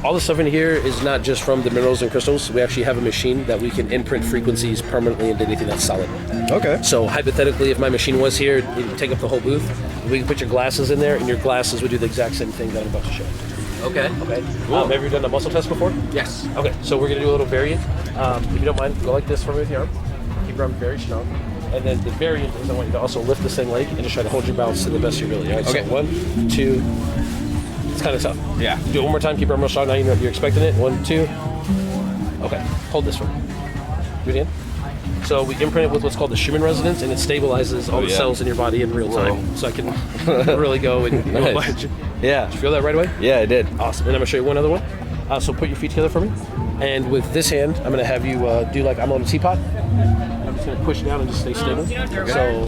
all the stuff in here is not just from the minerals and crystals. We actually have a machine that we can imprint frequencies permanently into anything that's solid. Okay. So hypothetically, if my machine was here, it'd take up the whole booth. We can put your glasses in there, and your glasses would do the exact same thing that I'm about to show. Okay. Okay. Have you done a muscle test before? Yes. Okay, so we're gonna do a little variant. If you don't mind, go like this for me with your arm. Keep your arm very strong. And then the variant is I want you to also lift the same leg and just try to hold your balance to the best of your ability. All right, okay. So 1, 2. It's kind of tough. Yeah. Do it one more time. Keep your arm real strong. Now you know you're expecting it. 1, 2. Okay. Hold this for me. Do it again. So we imprint it with what's called the Schumann Resonance, and it stabilizes all the cells in your body in real time. So I can really go and Nice. Yeah. Did you feel that right away? Yeah, I did. Awesome. And I'm gonna show you one other one. So put your feet together for me. And with this hand, I'm gonna have you do like I'm on a teapot. I'm just gonna push down and just stay stable. So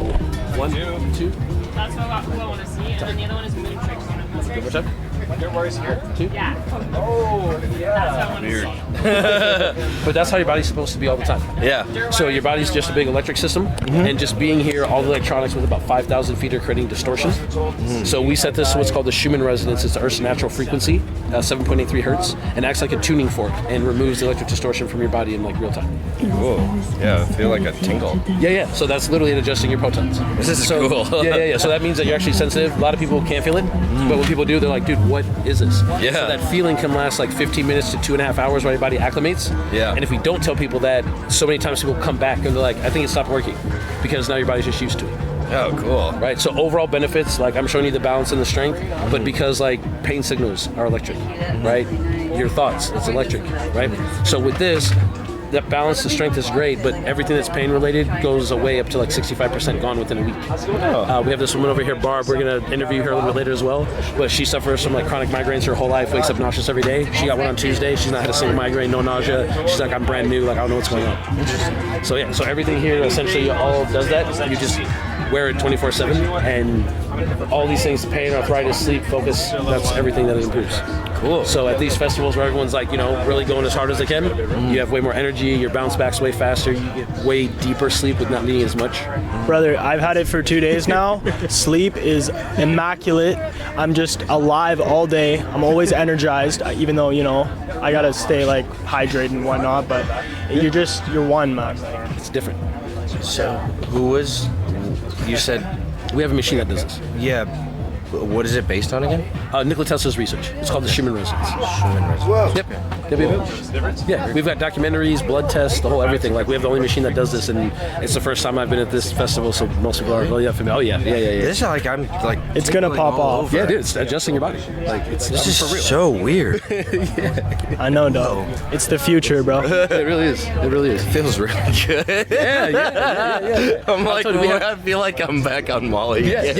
1, 2. That's what I want to see. And then the other one is moon tricks. One more time. Here? 2. Yeah. Oh, That's what yeah. I want to see. But that's how your body's supposed to be all the time. Yeah. So your body's just a big electric system, and just being here, all the electronics with about 5,000 feet are creating distortion. So we set this to what's called the Schumann Resonance. It's the Earth's natural frequency, 7.83 hertz, and acts like a tuning fork and removes the electric distortion from your body in like real time. Cool. Yeah, I feel like a tingle. Yeah. So that's literally adjusting your photons. This is So, cool. yeah. So that means that you're actually sensitive. A lot of people can't feel it, but when people do, they're like, dude, what is this? Yeah. So that feeling can last like 15 minutes to 2.5 hours while your body acclimates. Yeah. And if we don't tell people that, so many times people come back and they're like, I think it stopped working because now your body's just used to it. Oh, cool. Right. So overall benefits, like I'm showing you the balance and the strength, but because like pain signals are electric, right? Your thoughts, it's electric, right? So with this, that balance, the strength is great, but everything that's pain related goes away up to like 65% gone within a week. We have this woman over here, Barb. We're gonna interview her a little bit later as well. But she suffers from like chronic migraines her whole life. Wakes up nauseous every day. She got one on Tuesday. She's not had a single migraine, no nausea. She's like, I'm brand new. Like I don't know what's going on. So yeah, so everything here essentially all does that. You just wear it 24/7, and all these things, pain, arthritis, sleep, focus, that's everything that it improves. Cool. So at these festivals where everyone's like, really going as hard as they can, you have way more energy, your bounce back's way faster, you get way deeper sleep with not needing as much. Brother, I've had it for 2 days now. Sleep is immaculate. I'm just alive all day. I'm always energized, even though, I gotta stay like hydrated and whatnot, but you're one, man. It's different. So, you said, We have a machine that does this. yeah, what is it based on again? Nikola Tesla's research. It's called the Schumann Resonance. Schumann Resonance. Yep. Yeah, we've got documentaries, blood tests, the whole everything. Like we have the only machine that does this, and it's the first time I've been at this festival, so most people are really familiar. Oh yeah. This is like, I'm like... It's gonna tingling pop all off. over. Yeah, dude, it's adjusting your body. Like This is for real. so weird. I know, dog. It's the future, bro. It really is. It really is. Feels really good. Yeah. I'm like, told you, I feel like I'm back on Molly. Yes.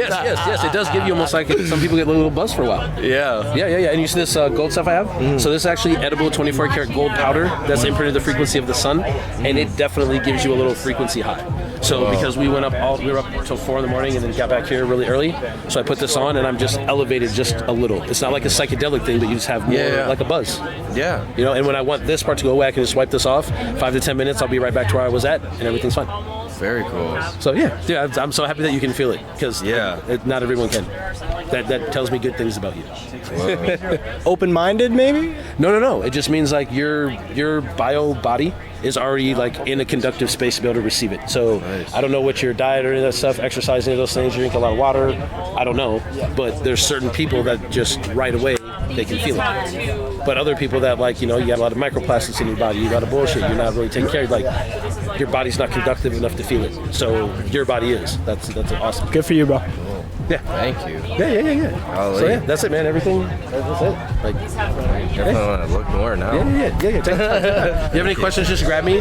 It does give you almost like some people get a little buzz for a while. Yeah. Yeah. And you see this gold stuff I have? So this is actually edible 24 karat gold powder that's imprinted the frequency of the sun, and it definitely gives you a little frequency high. So because we were up till 4 in the morning and then got back here really early, so I put this on and I'm just elevated just a little. It's not like a psychedelic thing, but you just have more like a buzz. Yeah. And when I want this part to go away, I can just wipe this off. 5 to 10 minutes, I'll be right back to where I was at, and everything's fine. Very cool. So yeah, dude, I'm so happy that you can feel it, because not everyone can. That tells me good things about you. Open-minded, maybe? No. It just means like your bio body is already like in a conductive space to be able to receive it. So I don't know what your diet or any of that stuff, exercise, any of those things, you drink a lot of water, I don't know. But there's certain people that just right away they can feel it. But other people that like, you got a lot of microplastics in your body, you got a lot of bullshit, you're not really taking care of, like your body's not conductive enough to feel it. So your body is. That's awesome. Good for you, bro. Yeah. Thank you. Yeah. So yeah, that's it, man. Everything. That's it. Like, Definitely want to look more now. Yeah. Take your time. If you have any questions, just grab me.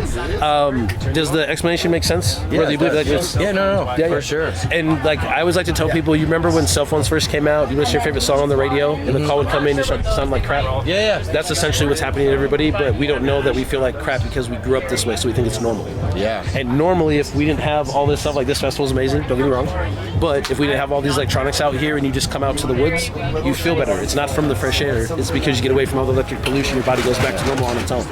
Does the explanation make sense? Yeah, Whether you believe it does. that it's, No, for sure. And like I always like to tell people, you remember when cell phones first came out? You listen to your favorite song on the radio, and the call would come in and start to sound like crap. Yeah. That's essentially what's happening to everybody, but we don't know that we feel like crap because we grew up this way, so we think it's normal. Yeah. And normally, if we didn't have all this stuff, like this festival is amazing, don't get me wrong, but if we didn't have all these electronics out here and you just come out to the woods, you feel better. It's not from the fresh air. It's because you get away from all the electric pollution. Your body goes back to normal on its own.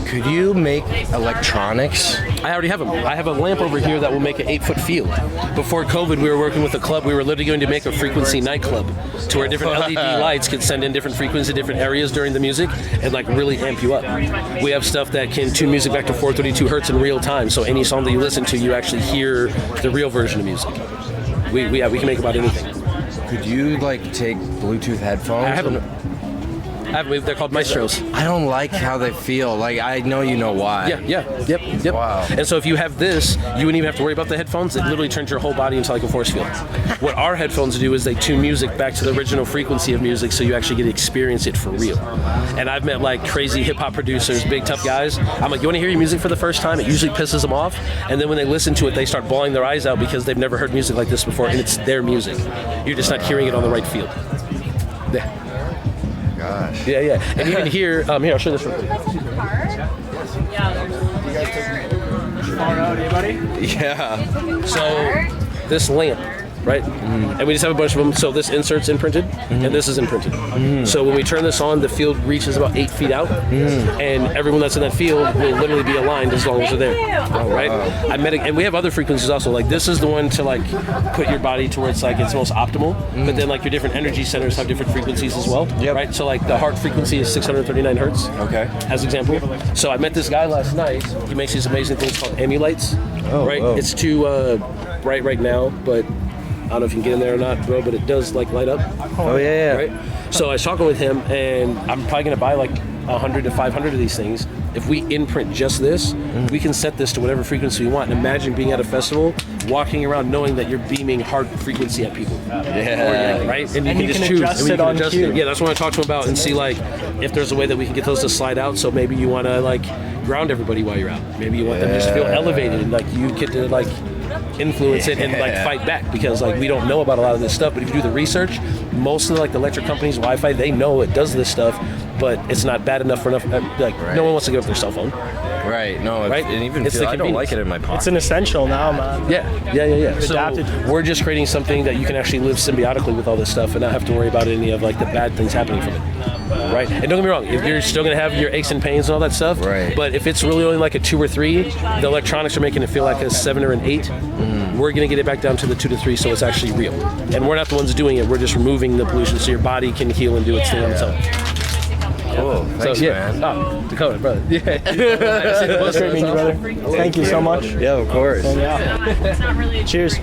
Could you make electronics? I already have them. I have a lamp over here that will make an 8-foot field. Before COVID, we were working with a club. We were literally going to make a frequency nightclub to where different LED lights could send in different frequencies, different areas during the music, and like really amp you up. We have stuff that can tune music back to 432 hertz in real time. So any song that you listen to, you actually hear the real version of music. We can make about anything. Could you like take Bluetooth headphones? I have them. They're called Maestros. I don't like how they feel. Like, I know you know why. Yep. Wow. And so if you have this, you wouldn't even have to worry about the headphones. It literally turns your whole body into like a force field. What our headphones do is they tune music back to the original frequency of music, so you actually get to experience it for real. And I've met like crazy hip hop producers, big tough guys. I'm like, you want to hear your music for the first time? It usually pisses them off. And then when they listen to it, they start bawling their eyes out because they've never heard music like this before, and it's their music. You're just not hearing it on the right field. Yeah. Gosh. Yeah. And even here, I'll show this real quick. Far out, anybody? Yeah. So this lamp, right? And we just have a bunch of them. So this insert's imprinted, and this is imprinted. So when we turn this on, the field reaches about 8 feet out, and everyone that's in that field will literally be aligned as long as they're there, right? And we have other frequencies also. Like this is the one to like put your body to where it's like it's most optimal. But then like your different energy centers have different frequencies as well, right? So like the heart frequency is 639 hertz. Okay. As example. So I met this guy last night. He makes these amazing things called amulites, right? Oh. It's too bright right now, but I don't know if you can get in there or not, bro, but it does like light up. Oh yeah. Right? So I was talking with him, and I'm probably gonna buy like 100 to 500 of these things. If we imprint just this, we can set this to whatever frequency we want. And imagine being at a festival, walking around knowing that you're beaming hard frequency at people. Yeah. Right? And you can adjust it on cue. Yeah, that's what I talked to him about, and see like if there's a way that we can get those to slide out. So maybe you want to like ground everybody while you're out. Maybe you want them to just feel elevated, and like you get to like influence it and like fight back, because like we don't know about a lot of this stuff. But if you do the research, most of the like the electric companies, Wi-Fi, they know it does this stuff, but it's not bad enough for enough. Like no one wants to give up their cell phone. Right. No. Right? And even It's feel, the I don't like convenience. it in my pocket. It's an essential now, man. Yeah. So adapted. we're just creating something that you can actually live symbiotically with all this stuff and not have to worry about any of like the bad things happening from it. Right? And don't get me wrong, if you're still gonna have your aches and pains and all that stuff, Right. But if it's really only like a 2 or 3, the electronics are making it feel like a 7 or an 8. We're gonna get it back down to the 2 to 3, so it's actually real. And we're not the ones doing it. We're just removing the pollution, so your body can heal and do its thing on its own. Cool. Thanks, So yeah, man. Dakota, brother. Yeah. It was great meeting you, brother. Thank you so much. Yeah, of course. Yeah. It's not really. Cheers.